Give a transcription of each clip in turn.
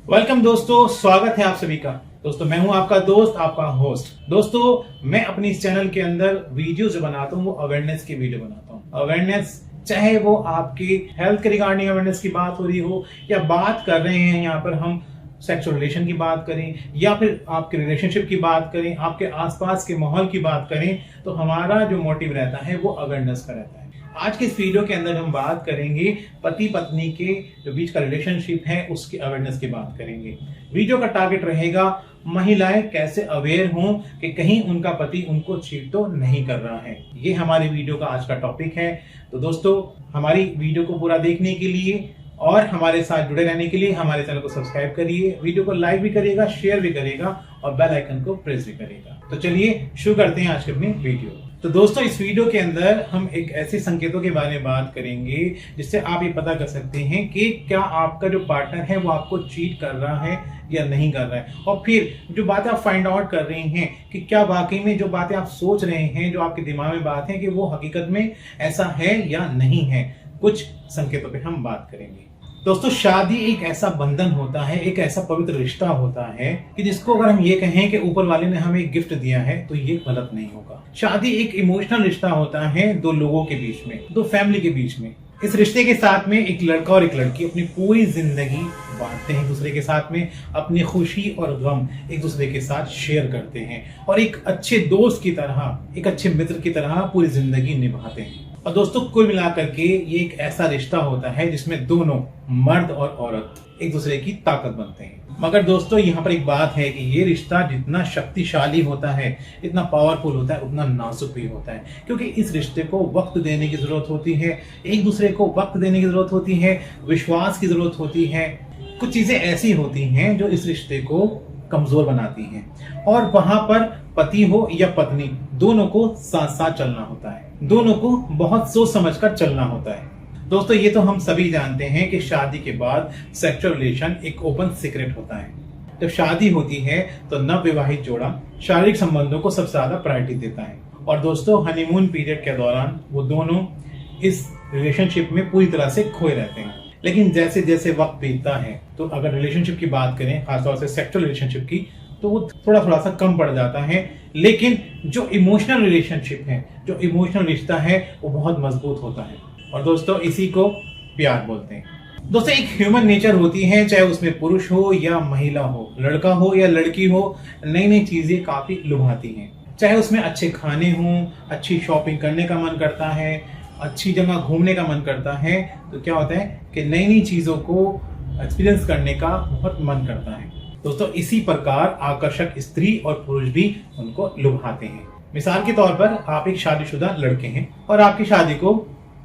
Welcome दोस्तों, स्वागत है आप सभी का। दोस्तों मैं हूं आपका दोस्त, आपका होस्ट। दोस्तों मैं अपनी इस चैनल के अंदर वीडियो जो बनाता हूं वो अवेयरनेस की वीडियो बनाता हूं। अवेयरनेस चाहे वो आपकी हेल्थ के रिगार्डिंग अवेयरनेस की बात हो रही हो या बात कर रहे हैं यहाँ पर हम सेक्सुअल रिलेशन की बात करें या फिर आपके रिलेशनशिप की बात करें, आपके आसपास के माहौल की बात करें, तो हमारा जो मोटिव रहता है वो अवेयरनेस का रहता है। आज के इस वीडियो के अंदर हम बात करेंगे पति पत्नी के जो बीच का रिलेशनशिप है उसकी अवेयरनेस की बात करेंगे। वीडियो का टारगेट रहेगा महिलाएं कैसे अवेयर हों कि कहीं उनका पति उनको चीट तो नहीं कर रहा है। ये हमारी वीडियो का आज का टॉपिक है। तो दोस्तों हमारी वीडियो को पूरा देखने के लिए और हमारे साथ जुड़े रहने के लिए हमारे चैनल को सब्सक्राइब करिए, वीडियो को लाइक भी करिएगा, शेयर भी करिएगा और बेल आइकन को प्रेस भी करिएगा। तो चलिए शुरू करते हैं आज की अपनी वीडियो। तो दोस्तों इस वीडियो के अंदर हम एक ऐसे संकेतों के बारे में बात करेंगे जिससे आप ये पता कर सकते हैं कि क्या आपका जो पार्टनर है वो आपको चीट कर रहा है या नहीं कर रहा है, और फिर जो बातें आप फाइंड आउट कर रहे हैं कि क्या वाकई में जो बातें आप सोच रहे हैं, जो आपके दिमाग में बात है, कि वो हकीकत में ऐसा है या नहीं है। कुछ संकेतों पे हम बात करेंगे। दोस्तों शादी एक ऐसा बंधन होता है, एक ऐसा पवित्र रिश्ता होता है कि जिसको अगर हम ये कहें कि ऊपर वाले ने हमें एक गिफ्ट दिया है तो ये गलत नहीं होगा। शादी एक इमोशनल रिश्ता होता है दो लोगों के बीच में, दो फैमिली के बीच में। इस रिश्ते के साथ में एक लड़का और एक लड़की अपनी पूरी जिंदगी बांटते हैं, एक दूसरे के साथ में अपनी खुशी और गम एक दूसरे के साथ शेयर करते हैं और एक अच्छे दोस्त की तरह, एक अच्छे मित्र की तरह पूरी जिंदगी निभाते हैं। और दोस्तों कुल मिलाकर के ये एक ऐसा रिश्ता होता है जिसमें दोनों मर्द और औरत एक दूसरे की ताकत बनते हैं। मगर दोस्तों यहाँ पर एक बात है कि ये रिश्ता जितना शक्तिशाली होता है, इतना पावरफुल होता है, उतना नाजुक भी होता है, क्योंकि इस रिश्ते को वक्त देने की जरूरत होती है, एक दूसरे को वक्त देने की जरूरत होती है, विश्वास की जरूरत होती है। कुछ चीजें ऐसी होती हैं जो इस रिश्ते को कमजोर बनाती हैं, और वहां पर पति हो या पत्नी दोनों को साथ साथ चलना होता है, दोनों को बहुत सोच समझकर चलना होता है। दोस्तों ये तो हम सभी जानते हैं कि शादी के बाद सेक्सुअल रिलेशन एक ओपन सीक्रेट होता है। जब शादी होती है तो नव विवाहित जोड़ा शारीरिक संबंधों को सबसे ज्यादा प्रायोरिटी देता है, और दोस्तों हनीमून पीरियड के दौरान वो दोनों इस रिलेशनशिप में पूरी तरह से खोए रहते हैं। लेकिन जैसे जैसे वक्त बीतता है तो अगर रिलेशनशिप की बात करें, खासतौर से सेक्सुअल रिलेशनशिप की, तो वो थोड़ा थोड़ा सा कम पड़ जाता है। लेकिन जो इमोशनल रिलेशनशिप है, जो इमोशनल रिश्ता है, वो बहुत मजबूत होता है, और दोस्तों इसी को प्यार बोलते हैं। दोस्तों एक ह्यूमन नेचर होती है, चाहे उसमें पुरुष हो या महिला हो, लड़का हो या लड़की हो, नई नई चीजें काफी लुभाती हैं। चाहे उसमें अच्छे खाने हों, अच्छी शॉपिंग करने का मन करता है, अच्छी जगह घूमने का मन करता है, तो क्या होता है कि नई नई चीजों को एक्सपीरियंस करने का बहुत मन करता है। दोस्तों इसी प्रकार आकर्षक स्त्री और पुरुष भी उनको लुभाते हैं। मिसाल के तौर पर आप एक शादीशुदा लड़के हैं और आपकी शादी को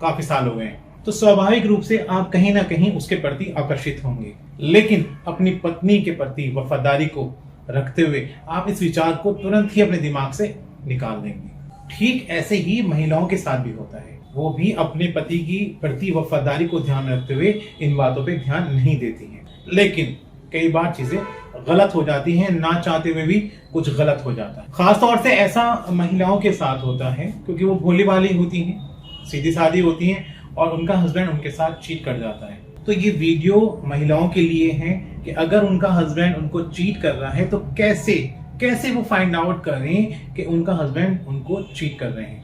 काफी साल हो गए हैं, तो स्वाभाविक रूप से आप कहीं ना कहीं उसके प्रति आकर्षित होंगे। लेकिन अपनी पत्नी के प्रति वफादारी को रखते हुए आप इस विचार को तुरंत ही अपने दिमाग से निकाल देंगे। ठीक ऐसे ही महिलाओं के साथ भी होता है, वो भी अपने पति की प्रति वफादारी को ध्यान में रखते हुए इन बातों पे ध्यान नहीं देती हैं। लेकिन कई बार चीजें गलत हो जाती हैं, ना चाहते हुए भी कुछ गलत हो जाता है। खास तौर से ऐसा महिलाओं के साथ होता है क्योंकि वो भोली भाली होती हैं, सीधी सादी होती हैं, और उनका हस्बैंड उनके साथ चीट कर जाता है। तो ये वीडियो महिलाओं के लिए है कि अगर उनका हस्बैंड उनको चीट कर रहा है तो कैसे वो फाइंड आउट करें कि उनका हस्बैंड उनको चीट कर रहे हैं।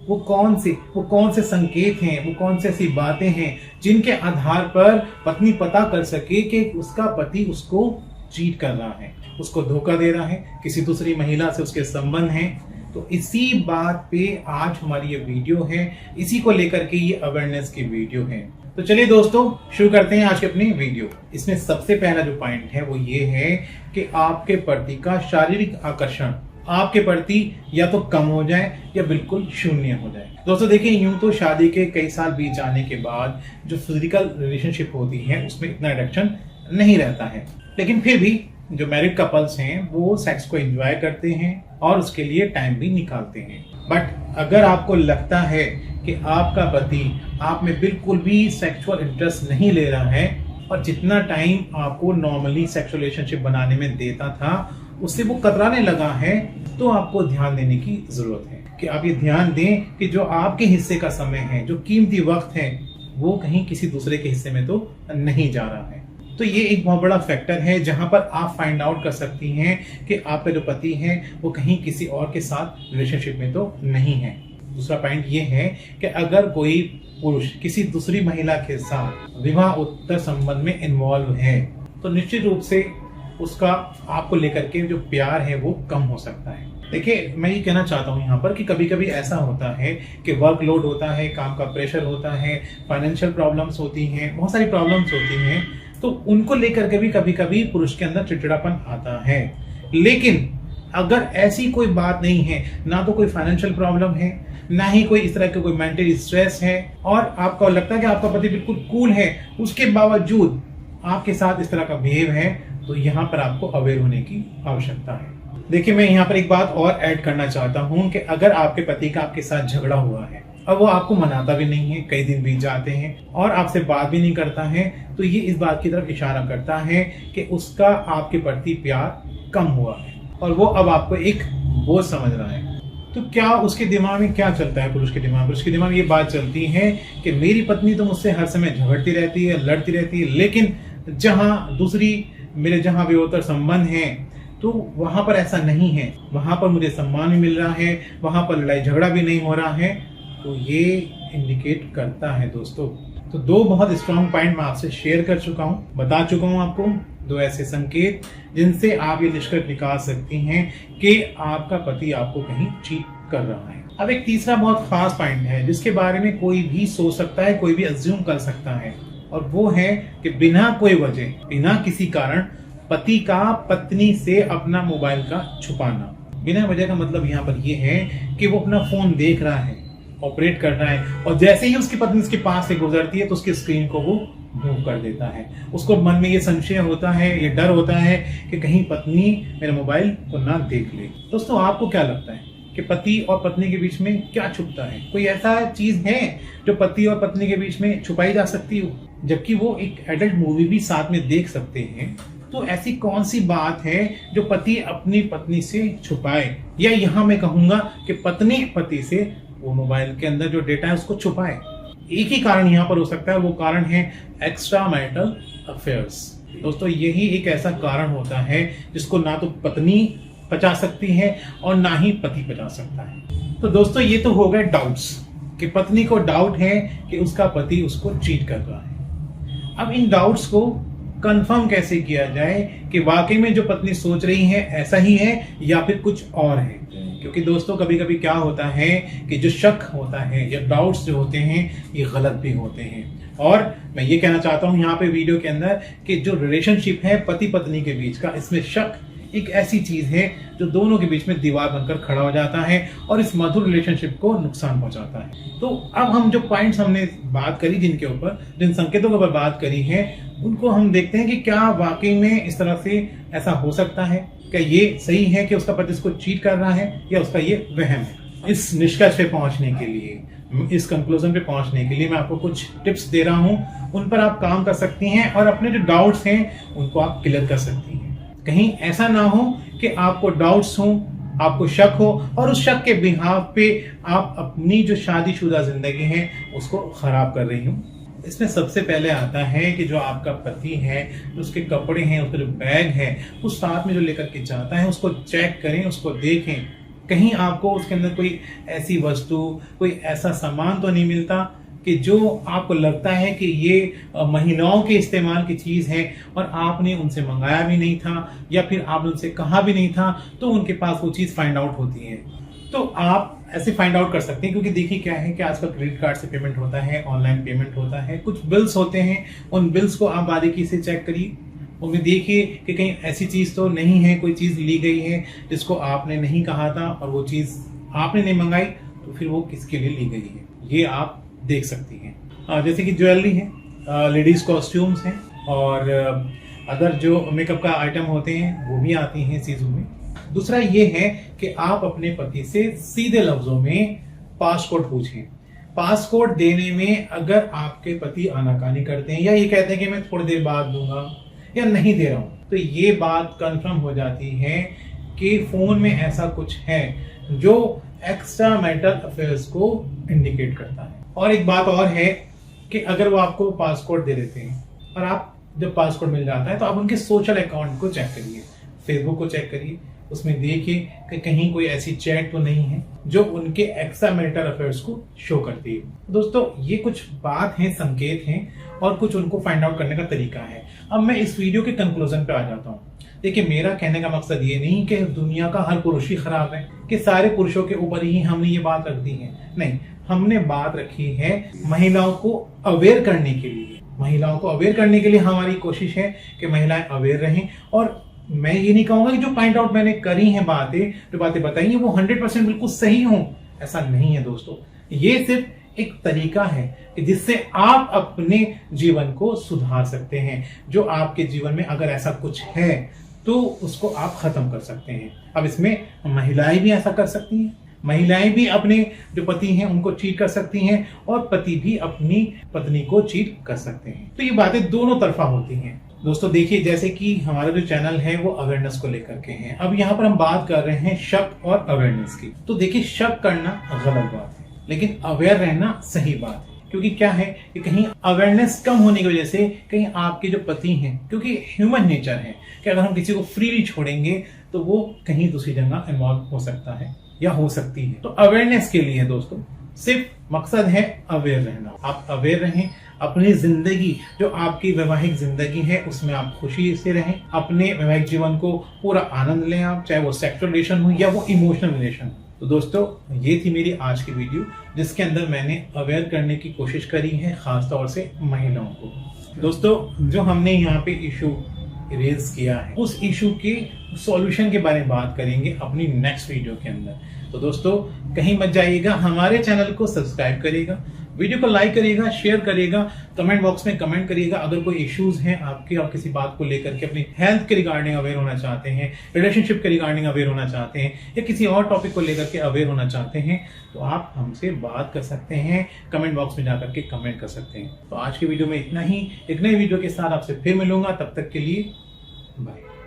वो कौन से संकेत हैं, वो कौन सी ऐसी बातें हैं जिनके आधार पर पत्नी पता कर सके कि उसका पति उसको चीट कर रहा है, उसको धोखा दे रहा है, किसी दूसरी महिला से उसके संबंध हैं। तो इसी बात पे आज हमारी ये वीडियो है, इसी को लेकर के ये अवेयरनेस की वीडियो है। तो चलिए दोस्तों शुरू करते हैं आज की अपनी वीडियो। इसमें सबसे पहला जो पॉइंट है वो ये है कि आपके प्रति का शारीरिक आकर्षण आपके प्रति या तो कम हो जाए या बिल्कुल शून्य हो जाए। दोस्तों देखिए, यूं तो शादी के कई साल बीत जाने के बाद जो फिजिकल रिलेशनशिप होती है उसमें इतना अट्रैक्शन नहीं रहता है, लेकिन फिर भी जो मैरिड कपल्स हैं वो सेक्स को एंजॉय करते हैं और उसके लिए टाइम भी निकालते हैं। बट अगर आपको लगता है कि आपका पति आप में बिल्कुल भी सेक्सुअल इंटरेस्ट नहीं ले रहा है और जितना टाइम आपको नॉर्मली सेक्सुअल रिलेशनशिप बनाने में देता था उससे वो कतराने लगा है, तो आपको ध्यान देने की जरूरत है कि आप ये ध्यान दें कि जो आपके हिस्से का समय है, जो कीमती वक्त है, वो कहीं किसी दूसरे के हिस्से में तो नहीं जा रहा है। तो ये एक बहुत बड़ा फैक्टर है जहां पर आप फाइंड आउट कर सकती हैं कि आपका जो पति है वो कहीं किसी और के साथ रिलेशनशिप में तो नहीं है। दूसरा पॉइंट ये है कि अगर कोई पुरुष किसी दूसरी महिला के साथ विवाह उत्तर संबंध में इन्वॉल्व है तो निश्चित रूप से उसका आपको लेकर के जो प्यार है वो कम हो सकता है। देखिए, मैं ये कहना चाहता हूँ यहाँ पर कि कभी कभी ऐसा होता है कि वर्कलोड होता है, काम का प्रेशर होता है, फाइनेंशियल प्रॉब्लम्स होती हैं, बहुत सारी प्रॉब्लम्स होती हैं, तो उनको लेकर के भी कभी कभी पुरुष के अंदर चिड़चिड़ापन आता है। लेकिन अगर ऐसी कोई बात नहीं है, ना तो कोई फाइनेंशियल प्रॉब्लम है, ना ही कोई इस तरह का कोई मेंटल स्ट्रेस है, और आपको लगता है कि आपका पति बिल्कुल कूल है, उसके बावजूद आपके साथ इस तरह का बिहेव है, तो यहाँ पर आपको अवेयर होने की आवश्यकता है। देखिए, मैं यहाँ पर एक बात और ऐड करना चाहता हूँ कि अगर आपके पति का आपके साथ झगड़ा हुआ है और वो आपको मनाता भी नहीं है, कई दिन बीत जाते हैं और आपसे बात भी नहीं करता है, तो ये इस बात की तरफ इशारा करता है कि उसका आपके प्रति प्यार कम हुआ है और वो अब आपको एक बोझ समझ रहा है। तो क्या उसके दिमाग में क्या चलता है? पुरुष के दिमाग में, उसके दिमाग में ये बात चलती है कि मेरी पत्नी तो मुझसे हर समय झगड़ती रहती है, लड़ती रहती है, लेकिन जहां दूसरी मेरे जहां विवाहोत्तर संबंध है तो वहां पर ऐसा नहीं है, वहां पर मुझे सम्मान भी मिल रहा है, वहां पर लड़ाई झगड़ा भी नहीं हो रहा है। तो ये इंडिकेट करता है दोस्तों। तो दो बहुत स्ट्रॉन्ग पॉइंट मैं आपसे शेयर कर चुका हूं, बता चुका हूं आपको, दो ऐसे संकेत जिनसे आप ये निष्कर्ष निकाल सकती हैं कि आपका पति आपको कहीं चीट कर रहा है। अब एक तीसरा बहुत खास पॉइंट है जिसके बारे में कोई भी सोच सकता है, कोई भी अज्यूम कर सकता है, और वो है कि बिना कोई वजह, बिना किसी कारण पति का पत्नी से अपना मोबाइल का छुपाना। बिना वजह का मतलब यहाँ पर ये है कि वो अपना फोन देख रहा है, ऑपरेट कर रहा है, और जैसे ही उसकी पत्नी उसके पास से गुजरती है तो उसकी स्क्रीन को वो मूव कर देता है। उसको मन में ये संशय होता है, ये डर होता है कि कहीं पत्नी मेरे मोबाइल को ना देख ले। दोस्तों, आपको क्या लगता है कि पति और पत्नी के बीच में क्या छुपता है? कोई ऐसा चीज है जो पति और पत्नी के बीच में छुपाई जा सकती हो, जबकि वो एक एडल्ट मूवी भी साथ में देख सकते हैं? तो ऐसी कौन सी बात है जो पति अपनी पत्नी से छुपाए, या यहाँ मैं कहूंगा कि पत्नी पति से वो मोबाइल के अंदर जो डेटा है उसको छुपाए? एक ही कारण यहाँ पर हो सकता है, वो कारण है एक्स्ट्रा मैरिटल अफेयर्स। दोस्तों, यही एक ऐसा कारण होता है जिसको ना तो पत्नी पचा सकती है और ना ही पति पचा सकता है। तो दोस्तों, ये तो हो गए डाउट्स कि पत्नी को डाउट है कि उसका पति उसको चीट कर रहा है। अब इन डाउट्स को कंफर्म कैसे किया जाए कि वाकई में जो पत्नी सोच रही है ऐसा ही है या फिर कुछ और है? क्योंकि दोस्तों, कभी कभी क्या होता है कि जो शक होता है या डाउट्स जो होते हैं ये गलत भी होते हैं। और मैं ये कहना चाहता हूं यहाँ पे वीडियो के अंदर कि जो रिलेशनशिप है पति पत्नी के बीच का, इसमें शक एक ऐसी चीज है जो दोनों के बीच में दीवार बनकर खड़ा हो जाता है और इस मधुर रिलेशनशिप को नुकसान पहुंचाता है। तो अब हम जो पॉइंट्स हमने बात करी, जिनके ऊपर, जिन संकेतों के ऊपर बात करी है, उनको हम देखते हैं कि क्या वाकई में इस तरह से ऐसा हो सकता है? क्या ये सही है कि उसका पति उसको चीट कर रहा है या उसका ये वहम है? इस निष्कर्ष पे पहुंचने के लिए, इस कंक्लूजन पे पहुंचने के लिए मैं आपको कुछ टिप्स दे रहा हूं, उन पर आप काम कर सकती हैं और अपने जो डाउट्स हैं उनको आप क्लियर कर सकती हैं। कहीं ऐसा ना हो कि आपको डाउट्स हो, आपको शक हो और उस शक के बिहाफ पे आप अपनी जो शादीशुदा जिंदगी है उसको खराब कर रही हूँ। इसमें सबसे पहले आता है कि जो आपका पति है, उसके कपड़े हैं, उसका जो बैग है, उस साथ में जो लेकर के जाता है उसको चेक करें, उसको देखें, कहीं आपको उसके अंदर कोई ऐसी वस्तु, कोई ऐसा सामान तो नहीं मिलता कि जो आपको लगता है कि ये महिलाओं के इस्तेमाल की चीज है और आपने उनसे मंगाया भी नहीं था या फिर आपने उनसे कहा भी नहीं था, तो उनके पास वो चीज फाइंड आउट होती है। तो आप ऐसे फाइंड आउट कर सकते हैं, क्योंकि देखिए क्या है कि आजकल क्रेडिट कार्ड से पेमेंट होता है, ऑनलाइन पेमेंट होता है, कुछ बिल्स होते हैं, उन बिल्स को आप बारीकी से चेक करिए, उनमें देखिए कि कहीं ऐसी चीज तो नहीं है, कोई चीज ली गई है जिसको आपने नहीं कहा था और वो चीज आपने नहीं मंगाई, तो फिर वो किसके लिए ली गई है, ये आप देख सकती हैं। जैसे कि ज्वेलरी है, लेडीज कॉस्ट्यूम्स हैं और अदर जो मेकअप का आइटम होते हैं वो भी आती हैं चीजों में। दूसरा ये है कि आप अपने पति से सीधे लफ्जों में पासपोर्ट पूछें। पासपोर्ट देने में अगर आपके पति आनाकानी करते हैं या ये कहते हैं कि मैं थोड़ी देर बाद दूंगा या नहीं दे रहा हूं, तो ये बात कंफर्म हो जाती है कि फोन में ऐसा कुछ है जो एक्स्ट्रा मैरिटल अफेयर्स को इंडिकेट करता है। और एक बात और है कि अगर वो आपको पासपोर्ट दे देते हैं और आप जब पासवर्ड मिल जाता है तो आप उनके सोशल अकाउंट को चेक करिए, फेसबुक को चेक करिए, उसमें देखिए कि कहीं कोई ऐसी चैट तो नहीं है जो उनके एक्स्ट्रा मैरिटल अफेयर्स को शो करती है। दोस्तों ये कुछ बात है, संकेत हैं और कुछ उनको फाइंड आउट करने का तरीका है। अब मैं इस वीडियो के कंक्लूजन पे आ जाता हूँ। देखिए मेरा कहने का मकसद ये नहीं कि दुनिया का हर पुरुष ही खराब है, कि सारे पुरुषों के ऊपर ही हमने ये बात रख दी है। नहीं, हमने बात रखी है महिलाओं को अवेयर करने के लिए। महिलाओं को अवेयर करने के लिए हमारी कोशिश है कि महिलाएं अवेयर रहें। और मैं ये नहीं कहूंगा कि जो पॉइंट आउट मैंने करी हैं बातें, जो बातें बताई हैं वो 100% बिल्कुल सही हों, ऐसा नहीं है दोस्तों। ये सिर्फ एक तरीका है कि जिससे आप अपने जीवन को सुधार सकते हैं। जो आपके जीवन में अगर ऐसा कुछ है तो उसको आप खत्म कर सकते हैं। अब इसमें महिलाएं भी ऐसा कर सकती हैं, महिलाएं भी अपने जो पति हैं उनको चीट कर सकती हैं और पति भी अपनी पत्नी को चीट कर सकते हैं। तो ये बातें दोनों तरफा होती हैं। दोस्तों देखिए, जैसे कि हमारा जो चैनल है वो अवेयरनेस को लेकर के है। अब यहाँ पर हम बात कर रहे हैं शक और अवेयरनेस की। तो देखिए शक करना गलत बात है, लेकिन अवेयर रहना सही बात है। क्योंकि क्या है कि कहीं अवेयरनेस कम होने की वजह से कहीं आपके जो पति हैं, क्योंकि ह्यूमन नेचर है कि अगर हम किसी को फ्रीली छोड़ेंगे तो वो कहीं दूसरी जगह इन्वॉल्व हो सकता है या हो सकती है। तो अवेयरनेस के लिए दोस्तों सिर्फ मकसद है अवेयर रहना। आप अवेयर रहें, अपनी जिंदगी जो आपकी वैवाहिक जिंदगी है उसमें आप खुशी से रहें, अपने वैवाहिक जीवन को पूरा आनंद लें आप, चाहे वो सेक्सुअल रिलेशन हो या वो इमोशनल रिलेशन हो। तो दोस्तों ये थी मेरी आज की वीडियो, जिसके अंदर मैंने अवेयर करने की कोशिश करी है खासतौर से महिलाओं को। दोस्तों जो हमने यहाँ पे इशू रेज किया है उस इशू के सॉल्यूशन के बारे में बात करेंगे अपनी नेक्स्ट वीडियो के अंदर। तो दोस्तों कहीं मत जाइएगा, हमारे चैनल को सब्सक्राइब करिएगा, वीडियो को लाइक करिएगा, शेयर करिएगा, कमेंट बॉक्स में कमेंट करिएगा। अगर कोई इश्यूज हैं आपके और किसी बात को लेकर के अपनी हेल्थ के रिगार्डिंग अवेयर होना चाहते हैं, रिलेशनशिप के रिगार्डिंग अवेयर होना चाहते हैं या किसी और टॉपिक को लेकर के अवेयर होना चाहते हैं तो आप हमसे बात कर सकते हैं, कमेंट बॉक्स में जाकर के कमेंट कर सकते हैं। तो आज की वीडियो में इतना ही। एक नई वीडियो के साथ आपसे फिर मिलूंगा, तब तक के लिए बाय।